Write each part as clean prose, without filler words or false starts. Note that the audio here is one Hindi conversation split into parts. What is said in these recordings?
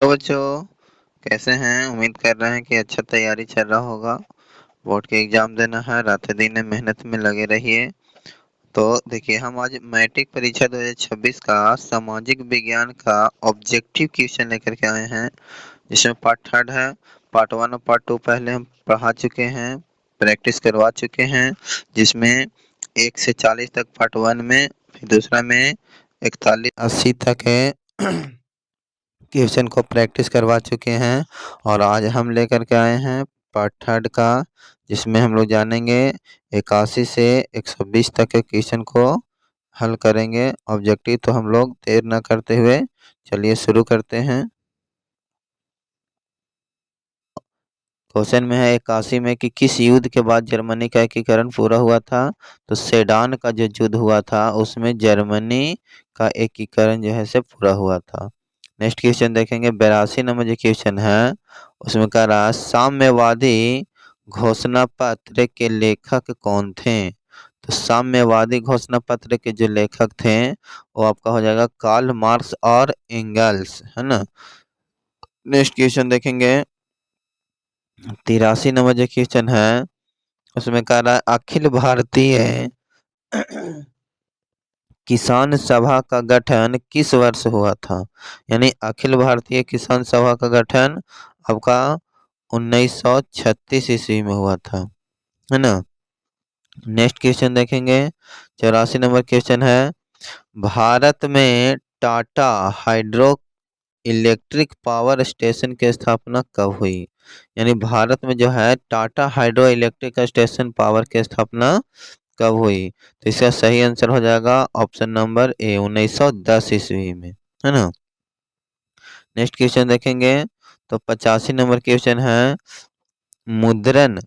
तो बच्चों कैसे हैं? उम्मीद कर रहे हैं कि अच्छा तैयारी चल रहा होगा। बोर्ड के एग्जाम देना है, रात दिन मेहनत में लगे रहिए। तो देखिए, हम आज मैट्रिक परीक्षा 2026 का सामाजिक विज्ञान का ऑब्जेक्टिव क्वेश्चन लेकर के आए हैं, जिसमें पार्ट थर्ड है। पार्ट वन और पार्ट टू पहले हम पढ़ा चुके हैं, प्रैक्टिस करवा चुके हैं, जिसमें 1 से 40 तक पार्ट वन में, फिर दूसरा में 41 80 तक है। क्वेश्चन को प्रैक्टिस करवा चुके हैं और आज हम लेकर के आए हैं पार्ट थर्ड का, जिसमें हम लोग जानेंगे 81 से 120 तक के क्वेश्चन को हल करेंगे ऑब्जेक्टिव। तो हम लोग देर न करते हुए चलिए शुरू करते हैं। क्वेश्चन में है 81 में कि किस युद्ध के बाद जर्मनी का एकीकरण पूरा हुआ था? तो सेडान का जो युद्ध हुआ था उसमें जर्मनी का एकीकरण जो है से पूरा हुआ था। नेक्स्ट क्वेश्चन देखेंगे, 82 नंबर जो क्वेश्चन है उसमें कह रहा है साम्यवादी घोषणा पत्र के लेखक कौन थे? तो साम्यवादी घोषणा पत्र के जो लेखक थे वो आपका हो जाएगा कार्ल मार्क्स और एंगल्स, है ना। नेक्स्ट क्वेश्चन देखेंगे, 83 नंबर जो क्वेश्चन है उसमें कह रहा है अखिल भारतीय किसान सभा का गठन किस वर्ष हुआ था? यानी अखिल भारतीय किसान सभा का गठन आपका 1936 ईस्वी में हुआ था, है ना। नेक्स्ट क्वेश्चन देखेंगे, 84 नंबर क्वेश्चन है भारत में Tata hydro electric power station की स्थापना कब हुई? यानी भारत में जो है Tata hydro electric station power की स्थापना कब हुई? तो इसका सही आंसर हो जाएगा ऑप्शन नंबर ए 1910 ईस्वी में, है ना। नेक्स्ट क्वेश्चन देखेंगे, तो 85 नंबर क्वेश्चन है मुद्रण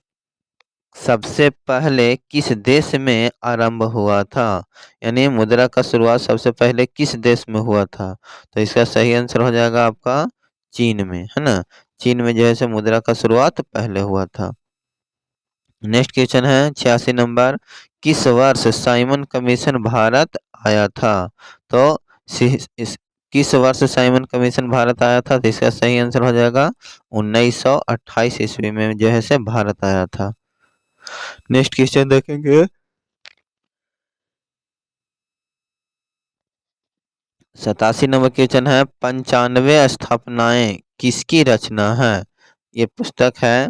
सबसे पहले किस देश में आरंभ हुआ था? यानी मुद्रा का शुरुआत सबसे पहले किस देश में हुआ था? तो इसका सही आंसर हो जाएगा आपका चीन में, है ना। चीन में जो है से मुद्रा का शुरुआत पहले हुआ था। नेक्स्ट क्वेश्चन है 86 नंबर, किस वर्ष साइमन कमीशन भारत आया था? तो किस वर्ष साइमन कमीशन भारत आया था? तो इसका सही आंसर हो जाएगा 1928 ईस्वी में जो है से भारत आया था। नेक्स्ट क्वेश्चन देखेंगे, 87 नंबर क्वेश्चन है 95 स्थापनाएं किसकी रचना है? ये पुस्तक है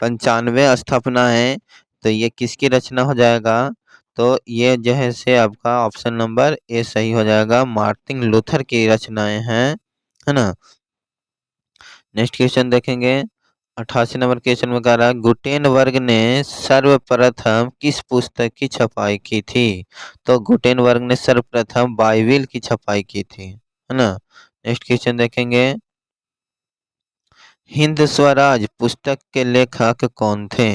95 स्थापनाएं, तो ये किसकी रचना हो जाएगा? तो ये जो है से आपका ऑप्शन नंबर ए सही हो जाएगा, मार्टिन लूथर की रचनाएं हैं, है ना। नेक्स्ट क्वेश्चन देखेंगे, 88 नंबर क्वेश्चन में कह रहा है गुटेनबर्ग ने सर्वप्रथम किस पुस्तक की छपाई की थी? तो गुटेनबर्ग ने सर्वप्रथम बाइबिल की छपाई की थी, है ना। नेक्स्ट क्वेश्चन देखेंगे, हिंद स्वराज पुस्तक के लेखक कौन थे?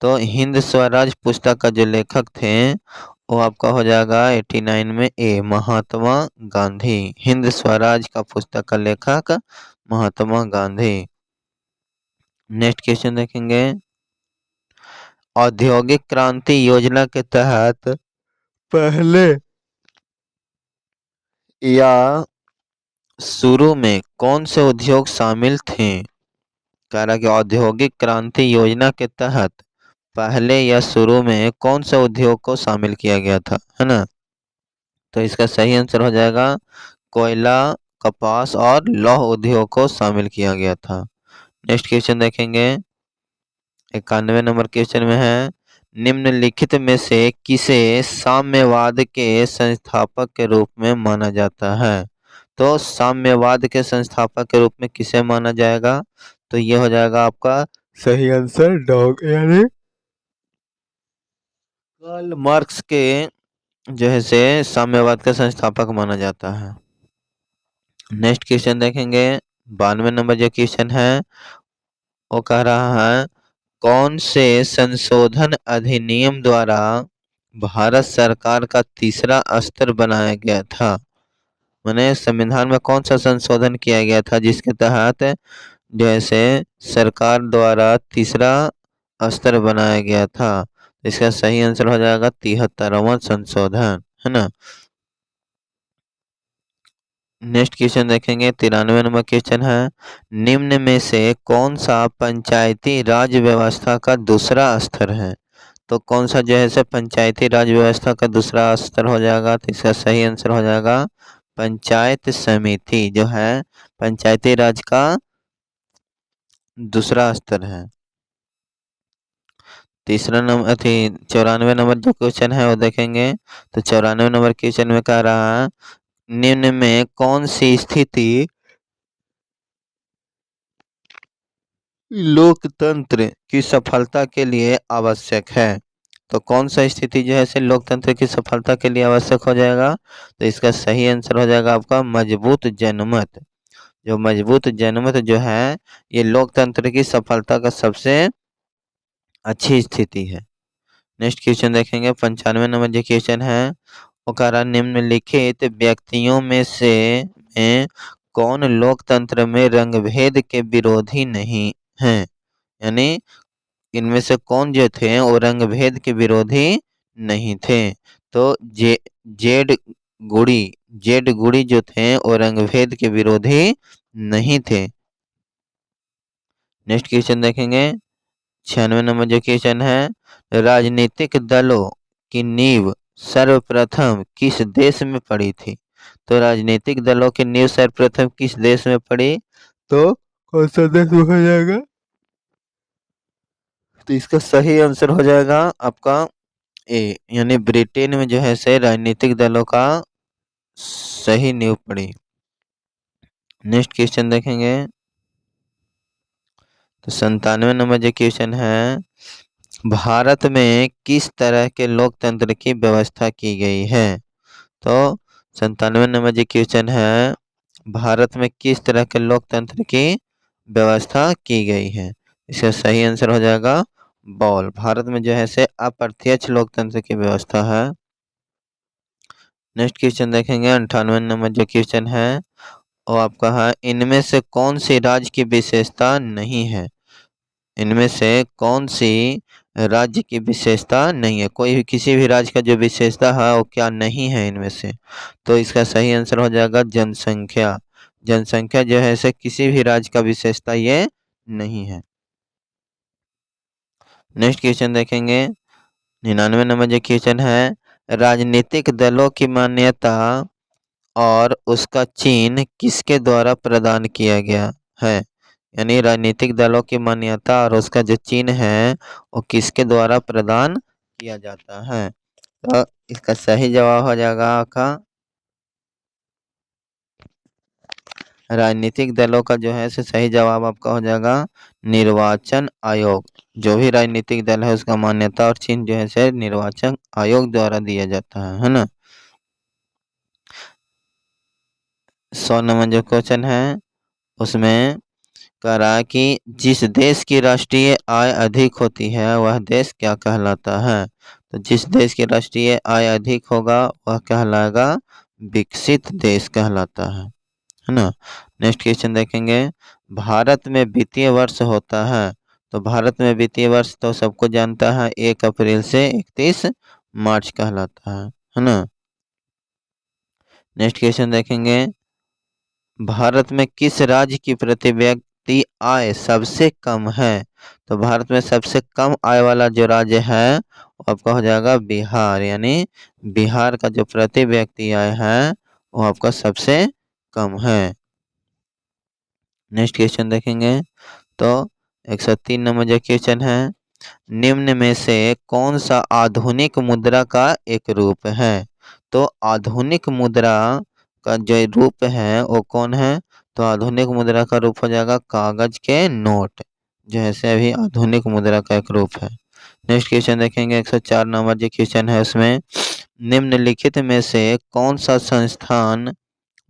तो हिंद स्वराज पुस्तक का जो लेखक थे वो आपका हो जाएगा 89 में ए महात्मा गांधी। हिंद स्वराज का पुस्तक का लेखक महात्मा गांधी। नेक्स्ट क्वेश्चन देखेंगे, औद्योगिक क्रांति योजना के तहत पहले या शुरू में कौन से उद्योग शामिल थे? कह रहा कि औद्योगिक क्रांति योजना के तहत पहले या शुरू में कौन सा उद्योग को शामिल किया गया था, है ना। तो इसका सही आंसर हो जाएगा कोयला, कपास और लौह उद्योग को शामिल किया गया था। नेक्स्ट क्वेश्चन देखेंगे, 91 नंबर क्वेश्चन में है निम्नलिखित में से किसे साम्यवाद के संस्थापक के रूप में माना जाता है? तो साम्यवाद के संस्थापक के रूप में किसे माना जाएगा? तो ये हो जाएगा आपका सही आंसर डॉग, यानी कार्ल मार्क्स के जो है से साम्यवाद का संस्थापक माना जाता है। नेक्स्ट क्वेश्चन देखेंगे, 92 नंबर जो क्वेश्चन है वो कह रहा है कौन से संशोधन अधिनियम द्वारा भारत सरकार का तीसरा स्तर बनाया गया था? माने संविधान में कौन सा संशोधन किया गया था जिसके तहत जैसे सरकार द्वारा तीसरा स्तर बनाया गया था? इसका सही आंसर हो जाएगा 73वां संशोधन, है ना। नेक्स्ट क्वेश्चन देखेंगे 93 नंबर क्वेश्चन है, निम्न में से कौन सा पंचायती राज व्यवस्था का दूसरा स्तर है? तो कौन सा जो है से पंचायती राज व्यवस्था का दूसरा स्तर हो जाएगा? तो इसका सही आंसर हो जाएगा पंचायत समिति, जो है पंचायती राज का दूसरा स्तर है। तीसरा नंबर 94 नंबर जो क्वेश्चन है वो देखेंगे। तो 94 नंबर क्वेश्चन में कह रहा है, निम्न में कौन सी स्थिति लोकतंत्र की सफलता के लिए आवश्यक है? तो कौन सा स्थिति जो है से लोकतंत्र की सफलता के लिए आवश्यक हो जाएगा? तो इसका सही आंसर हो जाएगा आपका मजबूत जनमत। जो मजबूत जनमत जो है ये लोकतंत्र की सफलता का सबसे अच्छी स्थिति है। नेक्स्ट क्वेश्चन देखेंगे 95 नंबर जो क्वेश्चन है वो कह रहा है, निम्नलिखित व्यक्तियों में से कौन लोकतंत्र में रंगभेद के विरोधी नहीं हैं? यानी इनमें से कौन जो थे वो रंगभेद के विरोधी नहीं थे? तो जेड गुड़ी जेड गुड़ी जो थे वो रंगभेद के विरोधी नहीं थे। नेक्स्ट क्वेश्चन देखेंगे 96 नंबर जो क्वेश्चन है, राजनीतिक दलों की नींव सर्वप्रथम किस देश में पड़ी थी? तो राजनीतिक दलों की नींव सर्वप्रथम किस देश में पड़ी? तो कौन सा देश हो जाएगा? तो इसका सही आंसर हो जाएगा आपका ए, यानी ब्रिटेन में जो है से राजनीतिक दलों का सही नींव पड़ी। नेक्स्ट क्वेश्चन देखेंगे। तो 97 नंबर जो क्वेश्चन है, भारत में किस तरह के लोकतंत्र की व्यवस्था की गई है? तो 97 नंबर जो क्वेश्चन है, भारत में किस तरह के लोकतंत्र की व्यवस्था की गई है? इसका सही आंसर हो जाएगा बॉल। भारत में जो है से अप्रत्यक्ष लोकतंत्र की व्यवस्था है। नेक्स्ट क्वेश्चन देखेंगे 98 नंबर जो क्वेश्चन है वो आपका है, इनमें से कौन सी राज्य की विशेषता नहीं है? इनमें से कौन सी राज्य की विशेषता नहीं है? कोई भी किसी भी राज्य का जो विशेषता है वो क्या नहीं है इनमें से? तो इसका सही आंसर हो जाएगा जनसंख्या। जनसंख्या जो है से किसी भी राज्य का विशेषता ये नहीं है। नेक्स्ट क्वेश्चन देखेंगे 99 नंबर जो क्वेश्चन है, राजनीतिक दलों की मान्यता और उसका चिन्ह किसके द्वारा प्रदान किया गया है? यानी राजनीतिक दलों की मान्यता और उसका जो चिन्ह है वो किसके द्वारा प्रदान किया जाता है? तो इसका सही जवाब हो जाएगा आपका राजनीतिक दलों का जो है सही जवाब आपका हो जाएगा निर्वाचन आयोग। जो भी राजनीतिक दल है उसका मान्यता और चिन्ह जो है से निर्वाचन आयोग द्वारा दिया जाता है ना। 100 नंबर जो क्वेश्चन है उसमें कह रहा है कि जिस देश की राष्ट्रीय आय अधिक होती है वह देश क्या कहलाता है? तो जिस देश की राष्ट्रीय आय अधिक होगा वह कहलाएगा विकसित देश कहलाता है ना। नेक्स्ट क्वेश्चन देखेंगे, भारत में वित्तीय वर्ष होता है। तो भारत में वित्तीय वर्ष तो सबको जानता है 1 अप्रैल से 31 मार्च कहलाता है ना। नेक्स्ट क्वेश्चन देखेंगे, भारत में किस राज्य की प्रति व्यक्ति आय सबसे कम है? तो भारत में सबसे कम आय वाला जो राज्य है वो आपका हो जाएगा बिहार। यानी बिहार का जो प्रति व्यक्ति आय है वो आपका सबसे कम है। नेक्स्ट क्वेश्चन देखेंगे। तो 103 नंबर जो क्वेश्चन है, निम्न में से कौन सा आधुनिक मुद्रा का एक रूप है? तो आधुनिक मुद्रा का जो रूप है वो कौन है? तो आधुनिक मुद्रा का रूप हो जाएगा कागज के नोट, जो है से अभी आधुनिक मुद्रा का एक रूप है। नेक्स्ट क्वेश्चन देखेंगे 104 नंबर जो क्वेश्चन है उसमें, निम्नलिखित में से कौन सा संस्थान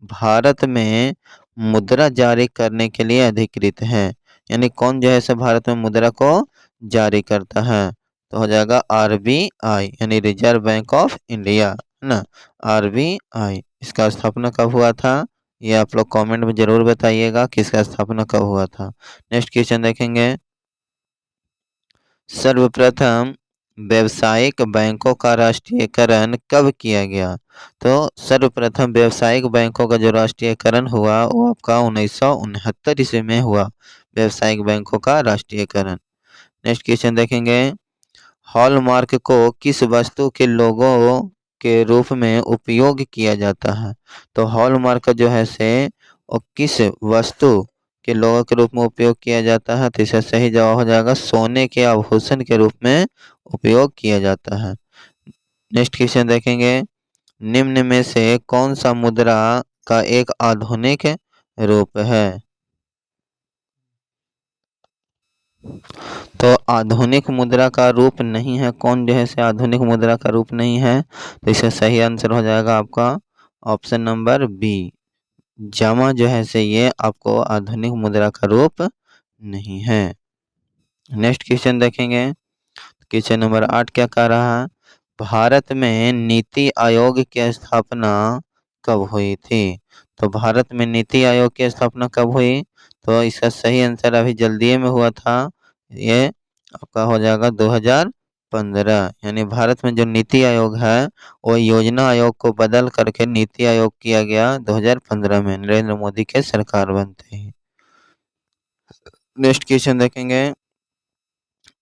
भारत में मुद्रा जारी करने के लिए अधिकृत है? यानी कौन जो है से भारत में मुद्रा को जारी करता है? तो हो जाएगा RBI यानी रिजर्व बैंक ऑफ इंडिया है ना। RBI इसका स्थापना कब हुआ था? ये आप लोग कमेंट में जरूर बताइएगा कि इसका स्थापना कब हुआ था। नेक्स्ट क्वेश्चन देखेंगे, सर्वप्रथम व्यावसायिक बैंकों का राष्ट्रीयकरण कब किया गया? तो सर्वप्रथम व्यावसायिक बैंकों का जो राष्ट्रीयकरण हुआ वो आपका 1969 ईस्वी में हुआ। व्यावसायिक बैंकों का राष्ट्रीयकरण। नेक्स्ट क्वेश्चन देखेंगे, हॉलमार्क को किस वस्तु के लोगो के रूप में उपयोग किया जाता है? तो हॉलमार्क जो है से वो किस वस्तु के लोगो के रूप में उपयोग किया जाता है? तो इसका सही जवाब हो जाएगा सोने के आभूषण के रूप में उपयोग किया जाता है। नेक्स्ट क्वेश्चन देखेंगे, निम्न में से कौन सा मुद्रा का एक आधुनिक रूप है? तो आधुनिक मुद्रा का रूप नहीं है, कौन जो है से आधुनिक मुद्रा का रूप नहीं है? तो इसका सही आंसर हो जाएगा आपका ऑप्शन नंबर बी, जमा जो है से ये आपको आधुनिक मुद्रा का रूप नहीं है। नेक्स्ट क्वेश्चन देखेंगे, क्वेश्चन नंबर 8 क्या कह रहा है, भारत में नीति आयोग की स्थापना कब हुई थी? तो भारत में नीति आयोग की स्थापना कब हुई? तो इसका सही आंसर अभी जल्दी में हुआ था, ये आपका हो जाएगा 2015। यानी भारत में जो नीति आयोग है वो योजना आयोग को बदल करके नीति आयोग किया गया 2015 में, नरेंद्र मोदी के सरकार बनते ही। नेक्स्ट क्वेश्चन देखेंगे,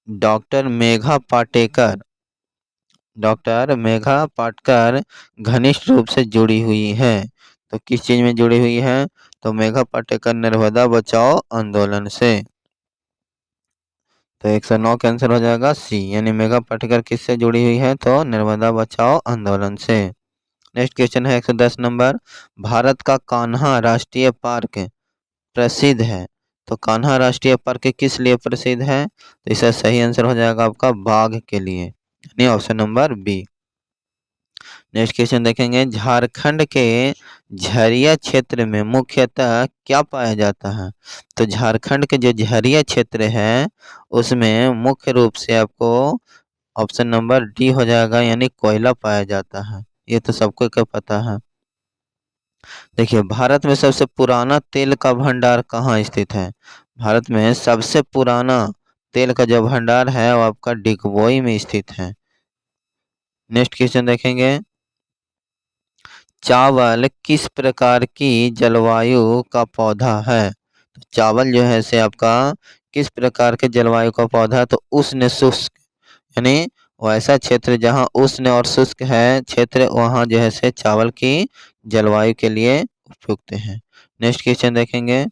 डॉक्टर मेघा पाटेकर घनिष्ठ रूप से जुड़ी हुई है, तो किस चीज में जुड़ी हुई है? तो मेघा पाटेकर नर्मदा बचाओ आंदोलन से। तो 109 का आंसर हो जाएगा सी, यानी मेघा पाटेकर किससे जुड़ी हुई है? तो नर्मदा बचाओ आंदोलन से। नेक्स्ट क्वेश्चन है 110 नंबर, भारत का कान्हा राष्ट्रीय पार्क प्रसिद्ध है, तो कान्हा राष्ट्रीय पार्क किस लिए प्रसिद्ध है? तो इसका सही आंसर हो जाएगा आपका बाघ के लिए, यानी option number B. Next question देखेंगे, झारखंड के झरिया क्षेत्र में मुख्यतः क्या पाया जाता है? तो झारखंड के जो झरिया क्षेत्र है उसमें मुख्य रूप से आपको ऑप्शन नंबर डी हो जाएगा, यानी कोयला पाया जाता है। ये तो सबको क्या पता है। देखिए, भारत में सबसे पुराना तेल का भंडार कहाँ स्थित है? भारत में सबसे पुराना तेल का जो भंडार है वो आपका डिगबोई में स्थित है। नेक्स्ट क्वेश्चन देखेंगे, चावल किस प्रकार की जलवायु का पौधा है? तो चावल जो है से आपका किस प्रकार के जलवायु का पौधा है? तो उष्ण शुष्क, यानी वैसा क्षेत्र जहाँ उष्ण और शुष्क है क्षेत्र, वहाँ जो है से चावल की जलवायु के लिए उपयुक्त है। नेक्स्ट क्वेश्चन देखेंगे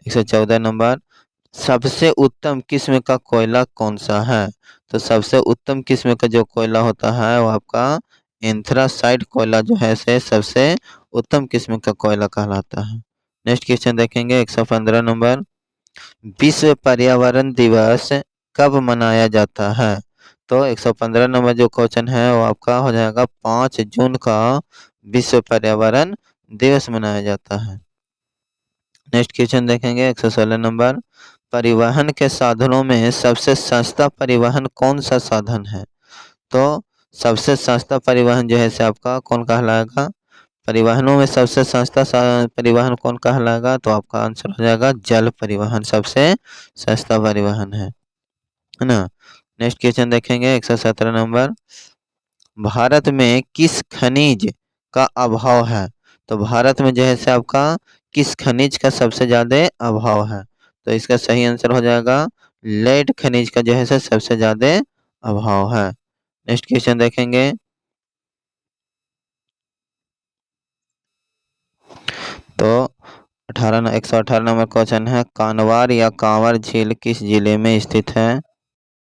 114 नंबर, सबसे उत्तम किस्म का कोयला कौन सा है? तो सबसे उत्तम किस्म का जो कोयला होता है वो आपका एंथ्रासाइट कोयला जो है से सबसे उत्तम किस्म का कोयला कहलाता है। नेक्स्ट क्वेश्चन देखेंगे 115 नंबर, विश्व पर्यावरण दिवस कब मनाया जाता है? तो 115 नंबर जो क्वेश्चन है वो आपका हो जाएगा 5 जून का विश्व पर्यावरण दिवस मनाया जाता है। नेक्स्ट क्वेश्चन देखेंगे 116 नंबर, परिवहन के साधनों में सबसे सस्ता परिवहन कौन सा साधन है? तो सबसे सस्ता परिवहन जो है से आपका कौन कहलाएगा? परिवहनों में सबसे सस्ता परिवहन कौन कहलाएगा? तो आपका आंसर हो जाएगा जल परिवहन सबसे सस्ता परिवहन है ना। नेक्स्ट क्वेश्चन देखेंगे 117 नंबर, भारत में किस खनिज का अभाव है? तो भारत में जो है से आपका किस खनिज का सबसे ज्यादा अभाव है? तो इसका सही आंसर हो जाएगा लेड खनिज का जो है से सबसे ज्यादा अभाव है। नेक्स्ट क्वेश्चन देखेंगे, तो 118 नंबर क्वेश्चन है, कानवार या कांवर झील किस जिले में स्थित है?